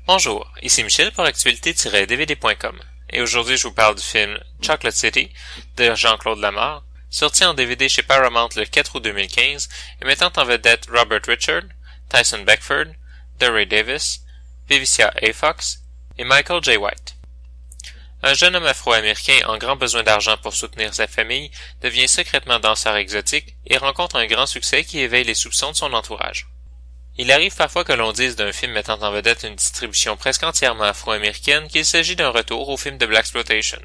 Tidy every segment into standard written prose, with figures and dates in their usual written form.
Bonjour, ici Michel pour actualité-dvd.com et aujourd'hui je vous parle du film Chocolate City de Jean-Claude Lamarre, sorti en DVD chez Paramount le 4 août 2015 et mettant en vedette Robert Richard, Tyson Beckford, DeRay Davis, Vivica A. Fox et Michael J. White. Un jeune homme afro-américain en grand besoin d'argent pour soutenir sa famille devient secrètement danseur exotique et rencontre un grand succès qui éveille les soupçons de son entourage. Il arrive parfois que l'on dise d'un film mettant en vedette une distribution presque entièrement afro-américaine qu'il s'agit d'un retour au film de Blaxploitation.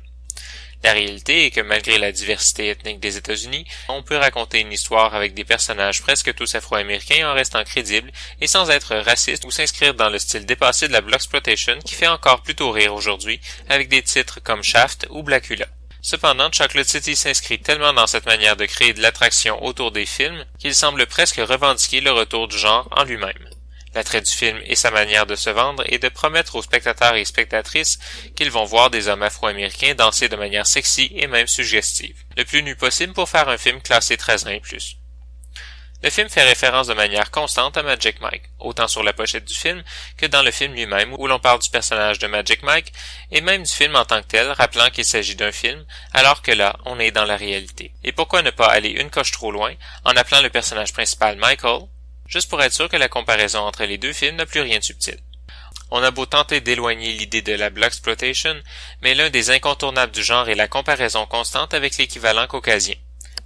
La réalité est que malgré la diversité ethnique des États-Unis, on peut raconter une histoire avec des personnages presque tous afro-américains en restant crédibles et sans être raciste ou s'inscrire dans le style dépassé de la Blaxploitation qui fait encore plutôt rire aujourd'hui avec des titres comme Shaft ou Blackula. Cependant, Chocolate City s'inscrit tellement dans cette manière de créer de l'attraction autour des films qu'il semble presque revendiquer le retour du genre en lui-même. L'attrait du film et sa manière de se vendre est de promettre aux spectateurs et spectatrices qu'ils vont voir des hommes afro-américains danser de manière sexy et même suggestive, le plus nu possible pour faire un film classé 13 ans et plus. Le film fait référence de manière constante à Magic Mike, autant sur la pochette du film que dans le film lui-même où l'on parle du personnage de Magic Mike et même du film en tant que tel, rappelant qu'il s'agit d'un film, alors que là, on est dans la réalité. Et pourquoi ne pas aller une coche trop loin en appelant le personnage principal Michael, juste pour être sûr que la comparaison entre les deux films n'a plus rien de subtil. On a beau tenter d'éloigner l'idée de la Blaxploitation, mais l'un des incontournables du genre est la comparaison constante avec l'équivalent caucasien,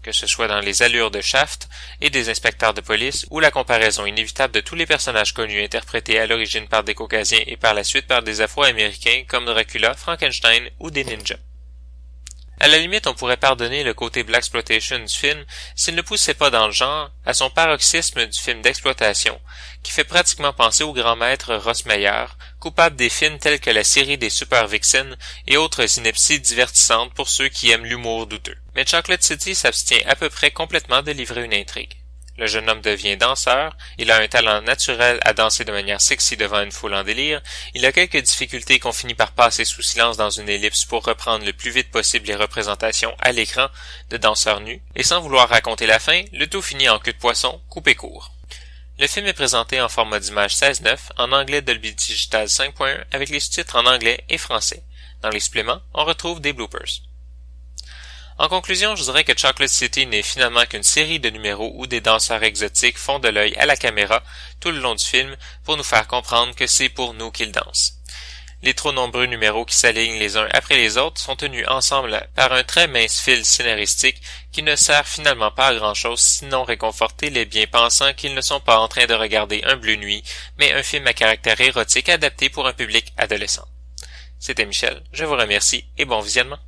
que ce soit dans les allures de Shaft et des inspecteurs de police ou la comparaison inévitable de tous les personnages connus interprétés à l'origine par des caucasiens et par la suite par des afro-américains comme Dracula, Frankenstein ou des ninjas. À la limite, on pourrait pardonner le côté Blaxploitation du film s'il ne poussait pas dans le genre à son paroxysme du film d'exploitation, qui fait pratiquement penser au grand maître Ross Meyer, coupable des films tels que la série des Super Vixen et autres inepties divertissantes pour ceux qui aiment l'humour douteux. Mais Chocolate City s'abstient à peu près complètement de livrer une intrigue. Le jeune homme devient danseur, il a un talent naturel à danser de manière sexy devant une foule en délire, il a quelques difficultés qu'on finit par passer sous silence dans une ellipse pour reprendre le plus vite possible les représentations à l'écran de danseurs nus, et sans vouloir raconter la fin, le tout finit en queue de poisson, coupé court. Le film est présenté en format d'image 16:9 en anglais Dolby Digital 5.1 avec les sous-titres en anglais et français. Dans les suppléments, on retrouve des bloopers. En conclusion, je dirais que Chocolate City n'est finalement qu'une série de numéros où des danseurs exotiques font de l'œil à la caméra tout le long du film pour nous faire comprendre que c'est pour nous qu'ils dansent. Les trop nombreux numéros qui s'alignent les uns après les autres sont tenus ensemble par un très mince fil scénaristique qui ne sert finalement pas à grand-chose sinon réconforter les bien-pensants qu'ils ne sont pas en train de regarder un Bleu Nuit, mais un film à caractère érotique adapté pour un public adolescent. C'était Michel, je vous remercie et bon visionnement.